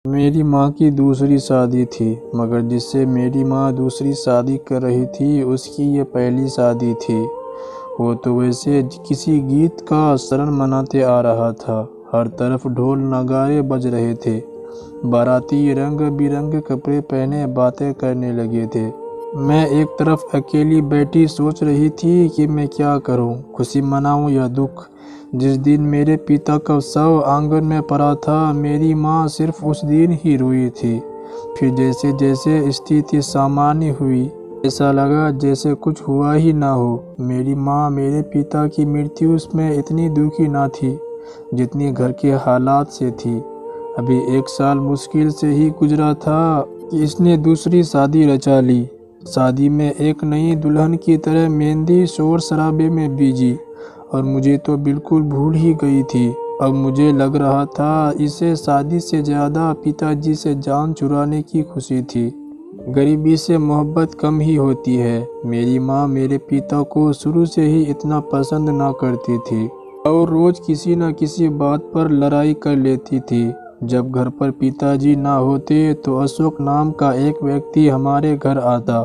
मेरी माँ की दूसरी शादी थी, मगर जिससे मेरी माँ दूसरी शादी कर रही थी उसकी ये पहली शादी थी। वो तो वैसे किसी गीत का शरण मनाते आ रहा था। हर तरफ ढोल नगाड़े बज रहे थे। बाराती रंग बिरंगे कपड़े पहने बातें करने लगे थे। मैं एक तरफ अकेली बैठी सोच रही थी कि मैं क्या करूं, खुशी मनाऊं या दुख। जिस दिन मेरे पिता का शव आंगन में पड़ा था, मेरी माँ सिर्फ उस दिन ही रोई थी। फिर जैसे जैसे स्थिति सामान्य हुई, ऐसा लगा जैसे कुछ हुआ ही ना हो। मेरी माँ मेरे पिता की मृत्यु में इतनी दुखी ना थी जितनी घर के हालात से थी। अभी 1 साल मुश्किल से ही गुजरा था कि इसने दूसरी शादी रचा ली। शादी में एक नई दुल्हन की तरह मेहंदी शोर शराबे में बीजी, और मुझे तो बिल्कुल भूल ही गई थी। अब मुझे लग रहा था इसे शादी से ज़्यादा पिताजी से जान चुराने की खुशी थी। गरीबी से मोहब्बत कम ही होती है। मेरी माँ मेरे पिता को शुरू से ही इतना पसंद ना करती थी और रोज़ किसी न किसी बात पर लड़ाई कर लेती थी। जब घर पर पिताजी ना होते तो अशोक नाम का एक व्यक्ति हमारे घर आता।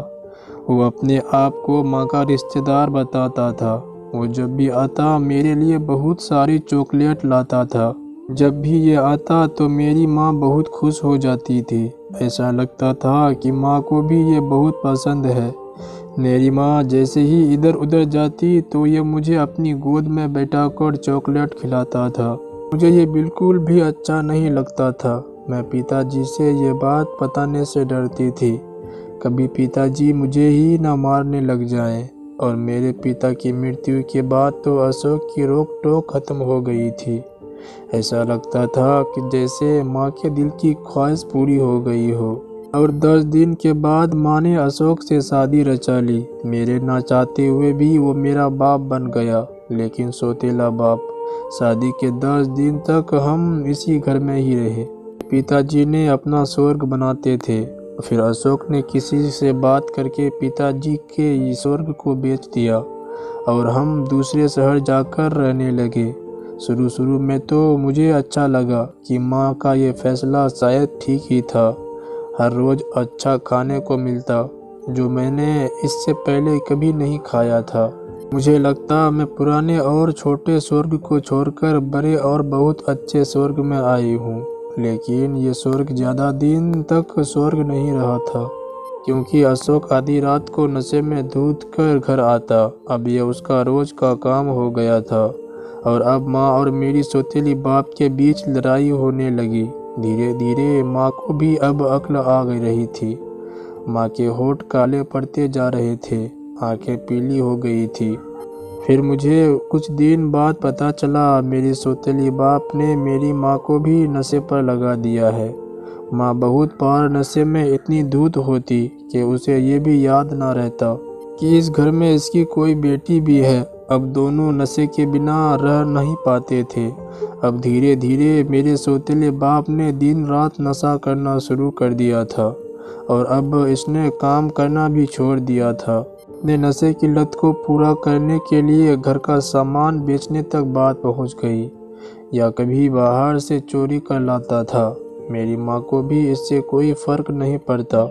वो अपने आप को माँ का रिश्तेदार बताता था। वो जब भी आता मेरे लिए बहुत सारी चॉकलेट लाता था। जब भी ये आता तो मेरी माँ बहुत खुश हो जाती थी। ऐसा लगता था कि माँ को भी ये बहुत पसंद है। मेरी माँ जैसे ही इधर उधर जाती तो ये मुझे अपनी गोद में बैठाकर चॉकलेट खिलाता था। मुझे ये बिल्कुल भी अच्छा नहीं लगता था। मैं पिताजी से ये बात बताने से डरती थी, कभी पिताजी मुझे ही ना मारने लग जाएं। और मेरे पिता की मृत्यु के बाद तो अशोक की रोक टोक खत्म हो गई थी। ऐसा लगता था कि जैसे माँ के दिल की ख्वाहिश पूरी हो गई हो। और 10 दिन के बाद माँ ने अशोक से शादी रचा ली। मेरे ना चाहते हुए भी वो मेरा बाप बन गया, लेकिन सौतेला बाप। शादी के 10 दिन तक हम इसी घर में ही रहे। पिताजी ने अपना स्वर्ग बनाते थे। फिर अशोक ने किसी से बात करके पिताजी के स्वर्ग को बेच दिया और हम दूसरे शहर जाकर रहने लगे। शुरू शुरू में तो मुझे अच्छा लगा कि माँ का ये फैसला शायद ठीक ही था। हर रोज़ अच्छा खाने को मिलता, जो मैंने इससे पहले कभी नहीं खाया था। मुझे लगता मैं पुराने और छोटे स्वर्ग को छोड़कर बड़े और बहुत अच्छे स्वर्ग में आई हूँ। लेकिन ये स्वर्ग ज़्यादा दिन तक स्वर्ग नहीं रहा था, क्योंकि अशोक आधी रात को नशे में धुत कर घर आता। अब ये उसका रोज का काम हो गया था। और अब माँ और मेरी सौतेली बाप के बीच लड़ाई होने लगी। धीरे धीरे माँ को भी अब अक्ल आ गई रही थी। माँ के होठ काले पड़ते जा रहे थे, आंखें पीली हो गई थी। फिर मुझे कुछ दिन बाद पता चला मेरी सौतेली बाप ने मेरी माँ को भी नशे पर लगा दिया है। माँ बहुत बार नशे में इतनी धूत होती कि उसे ये भी याद ना रहता कि इस घर में इसकी कोई बेटी भी है। अब दोनों नशे के बिना रह नहीं पाते थे। अब धीरे धीरे मेरे सौतेले बाप ने दिन रात नशा करना शुरू कर दिया था, और अब इसने काम करना भी छोड़ दिया था। अपने नशे की लत को पूरा करने के लिए घर का सामान बेचने तक बात पहुंच गई, या कभी बाहर से चोरी कर लाता था। मेरी माँ को भी इससे कोई फर्क नहीं पड़ता,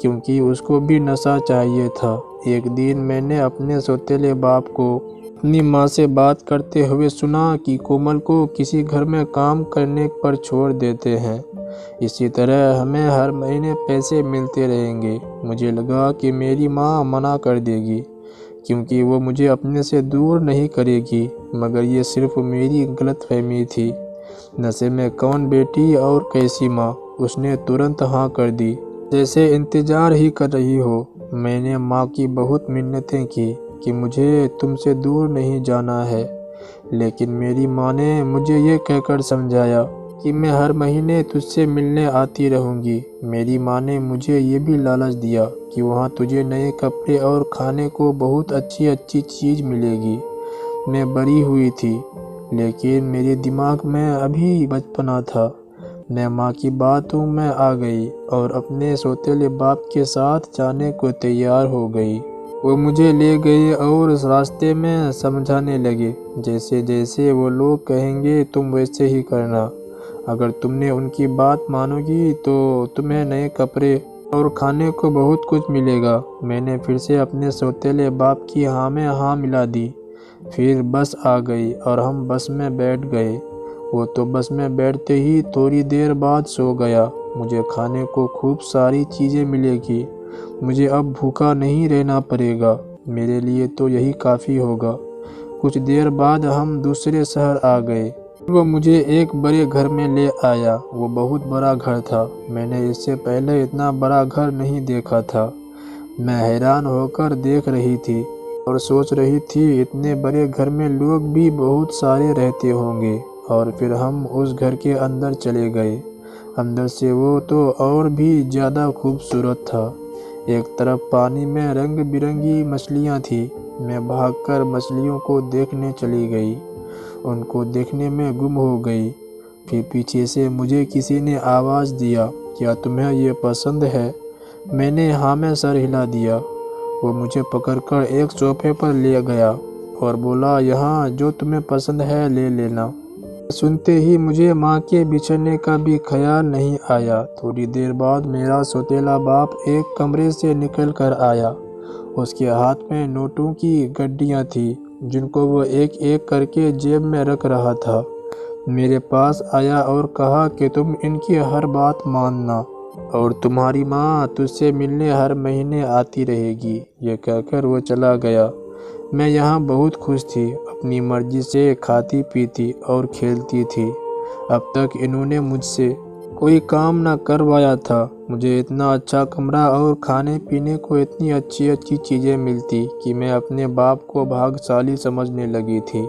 क्योंकि उसको भी नशा चाहिए था। एक दिन मैंने अपने सौतेले बाप को अपनी माँ से बात करते हुए सुना कि कोमल को किसी घर में काम करने पर छोड़ देते हैं। इसी तरह हमें हर महीने पैसे मिलते रहेंगे। मुझे लगा कि मेरी माँ मना कर देगी, क्योंकि वो मुझे अपने से दूर नहीं करेगी, मगर ये सिर्फ मेरी गलतफहमी थी। नशे में कौन बेटी और कैसी माँ, उसने तुरंत हाँ कर दी, जैसे इंतजार ही कर रही हो। मैंने माँ की बहुत मिन्नतें की कि मुझे तुमसे दूर नहीं जाना है, लेकिन मेरी माँ ने मुझे ये कहकर समझाया कि मैं हर महीने तुझसे मिलने आती रहूँगी। मेरी माँ ने मुझे ये भी लालच दिया कि वहाँ तुझे नए कपड़े और खाने को बहुत अच्छी अच्छी चीज़ मिलेगी। मैं बड़ी हुई थी, लेकिन मेरे दिमाग में अभी बचपना था। मैं माँ की बातों में आ गई और अपने सौतेले बाप के साथ जाने को तैयार हो गई। वो मुझे ले गए और उस रास्ते में समझाने लगे, जैसे जैसे वो लोग कहेंगे तुम वैसे ही करना। अगर तुमने उनकी बात मानोगी तो तुम्हें नए कपड़े और खाने को बहुत कुछ मिलेगा। मैंने फिर से अपने सौतेले बाप की हाँ में हाँ मिला दी। फिर बस आ गई और हम बस में बैठ गए। वो तो बस में बैठते ही थोड़ी देर बाद सो गया। मुझे खाने को खूब सारी चीज़ें मिलेगी। मुझे अब भूखा नहीं रहना पड़ेगा। मेरे लिए तो यही काफ़ी होगा। कुछ देर बाद हम दूसरे शहर आ गए। वो मुझे एक बड़े घर में ले आया। वो बहुत बड़ा घर था। मैंने इससे पहले इतना बड़ा घर नहीं देखा था। मैं हैरान होकर देख रही थी और सोच रही थी इतने बड़े घर में लोग भी बहुत सारे रहते होंगे। और फिर हम उस घर के अंदर चले गए। अंदर से वो तो और भी ज़्यादा खूबसूरत था। एक तरफ पानी में रंग बिरंगी मछलियाँ थी। मैं भागकर मछलियों को देखने चली गई। उनको देखने में गुम हो गई। फिर पीछे से मुझे किसी ने आवाज़ दिया, क्या तुम्हें ये पसंद है? मैंने हाँ में सर हिला दिया। वो मुझे पकड़कर एक सोफे पर ले गया और बोला, यहाँ जो तुम्हें पसंद है ले लेना। सुनते ही मुझे माँ के बिछड़ने का भी ख्याल नहीं आया। थोड़ी देर बाद मेरा सौतेला बाप एक कमरे से निकल कर आया। उसके हाथ में नोटों की गड्डियाँ थी जिनको वो एक एक करके जेब में रख रहा था। मेरे पास आया और कहा कि तुम इनकी हर बात मानना और तुम्हारी माँ तुझसे मिलने हर महीने आती रहेगी। ये कहकर वो चला गया। मैं यहाँ बहुत खुश थी। अपनी मर्जी से खाती पीती और खेलती थी। अब तक इन्होंने मुझसे कोई काम न करवाया था। मुझे इतना अच्छा कमरा और खाने पीने को इतनी अच्छी अच्छी चीज़ें मिलती कि मैं अपने बाप को भाग्यशाली समझने लगी थी।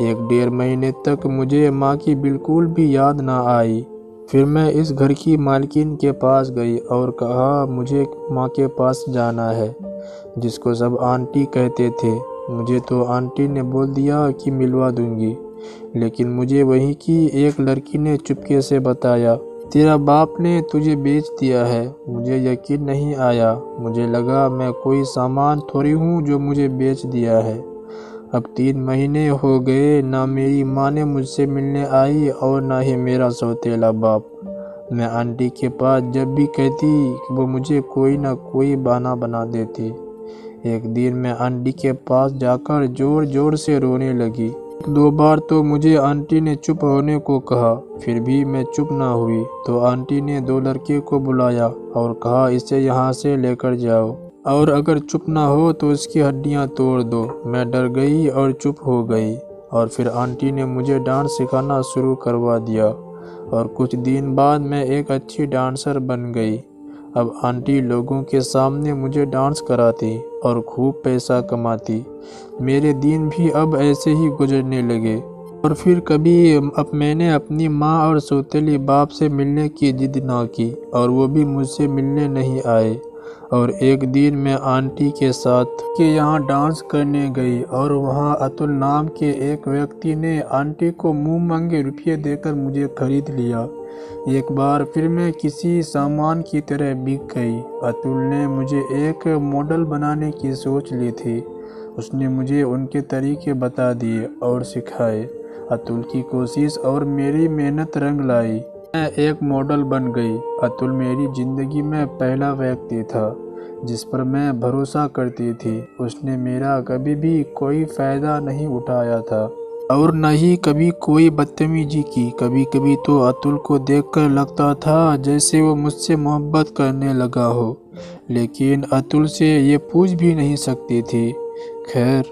1 डेढ़ महीने तक मुझे माँ की बिल्कुल भी याद ना आई। फिर मैं इस घर की मालकिन के पास गई और कहा, मुझे माँ के पास जाना है, जिसको सब आंटी कहते थे। मुझे तो आंटी ने बोल दिया कि मिलवा दूंगी, लेकिन मुझे वहीं की एक लड़की ने चुपके से बताया, तेरा बाप ने तुझे बेच दिया है। मुझे यकीन नहीं आया। मुझे लगा मैं कोई सामान थोड़ी हूँ जो मुझे बेच दिया है। अब 3 महीने हो गए, ना मेरी माँ ने मुझसे मिलने आई और ना ही मेरा सौतेला बाप। मैं आंटी के पास जब भी कहती वो मुझे कोई ना कोई बहाना बना देती। एक दिन मैं आंटी के पास जाकर जोर जोर से रोने लगी। 2 बार तो मुझे आंटी ने चुप होने को कहा, फिर भी मैं चुप ना हुई। तो आंटी ने 2 लड़के को बुलाया और कहा, इसे यहाँ से लेकर जाओ और अगर चुप ना हो तो इसकी हड्डियाँ तोड़ दो। मैं डर गई और चुप हो गई। और फिर आंटी ने मुझे डांस सिखाना शुरू करवा दिया और कुछ दिन बाद मैं एक अच्छी डांसर बन गई। अब आंटी लोगों के सामने मुझे डांस कराती और खूब पैसा कमाती। मेरे दिन भी अब ऐसे ही गुजरने लगे। और फिर कभी अब मैंने अपनी माँ और सौतेली बाप से मिलने की जिद ना की और वो भी मुझसे मिलने नहीं आए। और एक दिन मैं आंटी के साथ यहाँ डांस करने गई और वहाँ अतुल नाम के एक व्यक्ति ने आंटी को मुंह मांगे रुपये देकर मुझे खरीद लिया। एक बार फिर मैं किसी सामान की तरह बिक गई। अतुल ने मुझे एक मॉडल बनाने की सोच ली थी। उसने मुझे उनके तरीके बता दिए और सिखाए। अतुल की कोशिश और मेरी मेहनत रंग लाई। मैं एक मॉडल बन गई। अतुल मेरी ज़िंदगी में पहला व्यक्ति था जिस पर मैं भरोसा करती थी। उसने मेरा कभी भी कोई फ़ायदा नहीं उठाया था और न ही कभी कोई बदतमीजी की। कभी कभी तो अतुल को देखकर लगता था जैसे वो मुझसे मोहब्बत करने लगा हो, लेकिन अतुल से ये पूछ भी नहीं सकती थी। खैर,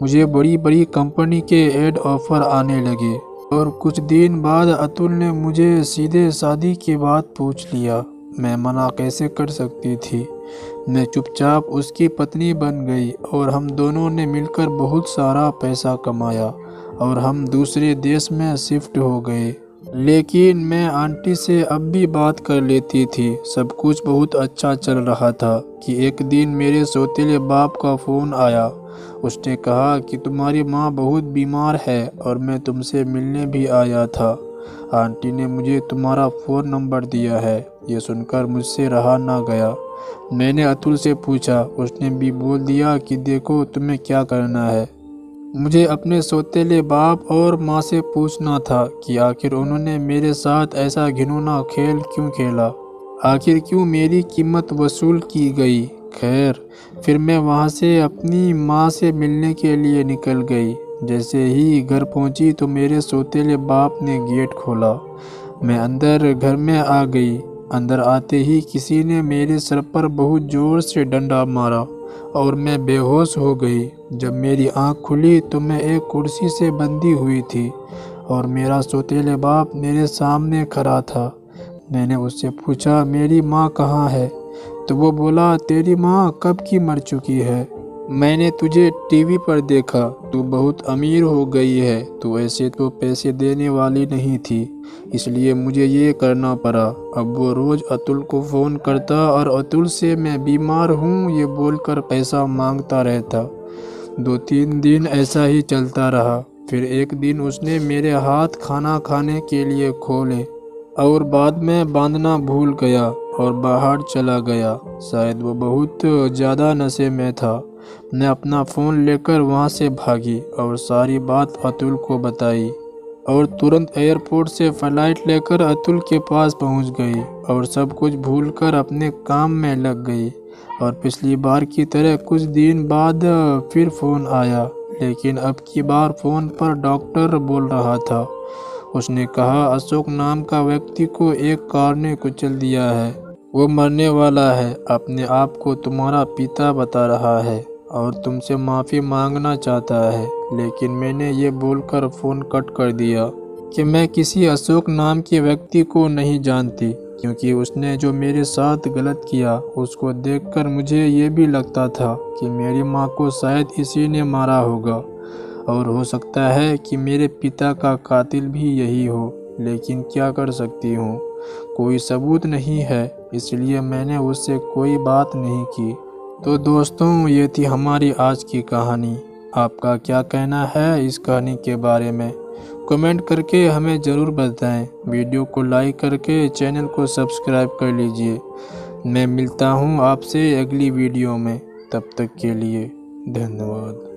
मुझे बड़ी बड़ी कंपनी के ऐड ऑफ़र आने लगे और कुछ दिन बाद अतुल ने मुझे सीधे शादी की बात पूछ लिया। मैं मना कैसे कर सकती थी। मैं चुपचाप उसकी पत्नी बन गई और हम दोनों ने मिलकर बहुत सारा पैसा कमाया और हम दूसरे देश में शिफ्ट हो गए। लेकिन मैं आंटी से अब भी बात कर लेती थी। सब कुछ बहुत अच्छा चल रहा था कि एक दिन मेरे सौतेले बाप का फ़ोन आया। उसने कहा कि तुम्हारी माँ बहुत बीमार है और मैं तुमसे मिलने भी आया था। आंटी ने मुझे तुम्हारा फ़ोन नंबर दिया है। ये सुनकर मुझसे रहा ना गया। मैंने अतुल से पूछा। उसने भी बोल दिया कि देखो तुम्हें क्या करना है। मुझे अपने सौतेले बाप और माँ से पूछना था कि आखिर उन्होंने मेरे साथ ऐसा घिनौना खेल क्यों खेला, आखिर क्यों मेरी कीमत वसूल की गई। खैर, फिर मैं वहाँ से अपनी माँ से मिलने के लिए निकल गई। जैसे ही घर पहुँची तो मेरे सौतेले बाप ने गेट खोला। मैं अंदर घर में आ गई। अंदर आते ही किसी ने मेरे सर पर बहुत ज़ोर से डंडा मारा और मैं बेहोश हो गई। जब मेरी आँख खुली तो मैं एक कुर्सी से बंधी हुई थी और मेरा सौतेले बाप मेरे सामने खड़ा था। मैंने उससे पूछा, मेरी माँ कहाँ है? तो वो बोला, तेरी माँ कब की मर चुकी है। मैंने तुझे टीवी पर देखा, तू बहुत अमीर हो गई है। तू ऐसे तो पैसे देने वाली नहीं थी, इसलिए मुझे ये करना पड़ा। अब वो रोज़ अतुल को फ़ोन करता और अतुल से मैं बीमार हूँ ये बोलकर पैसा मांगता रहता। 2-3 दिन ऐसा ही चलता रहा। फिर एक दिन उसने मेरे हाथ खाना खाने के लिए खोले और बाद में बांधना भूल गया और बाहर चला गया। शायद वो बहुत ज़्यादा नशे में था। मैं अपना फ़ोन लेकर वहाँ से भागी और सारी बात अतुल को बताई और तुरंत एयरपोर्ट से फ़्लाइट लेकर अतुल के पास पहुँच गई और सब कुछ भूलकर अपने काम में लग गई। और पिछली बार की तरह कुछ दिन बाद फिर फ़ोन आया, लेकिन अब की बार फ़ोन पर डॉक्टर बोल रहा था। उसने कहा, अशोक नाम का व्यक्ति को एक कार ने कुचल दिया है, वो मरने वाला है। अपने आप को तुम्हारा पिता बता रहा है और तुमसे माफ़ी मांगना चाहता है। लेकिन मैंने ये बोलकर फ़ोन कट कर दिया कि मैं किसी अशोक नाम के व्यक्ति को नहीं जानती, क्योंकि उसने जो मेरे साथ गलत किया उसको देखकर मुझे ये भी लगता था कि मेरी माँ को शायद इसी ने मारा होगा और हो सकता है कि मेरे पिता का कातिल भी यही हो। लेकिन क्या कर सकती हूँ, कोई सबूत नहीं है, इसलिए मैंने उससे कोई बात नहीं की। तो दोस्तों, ये थी हमारी आज की कहानी। आपका क्या कहना है इस कहानी के बारे में? कमेंट करके हमें ज़रूर बताएं। वीडियो को लाइक करके चैनल को सब्सक्राइब कर लीजिए। मैं मिलता हूँ आपसे अगली वीडियो में। तब तक के लिए धन्यवाद।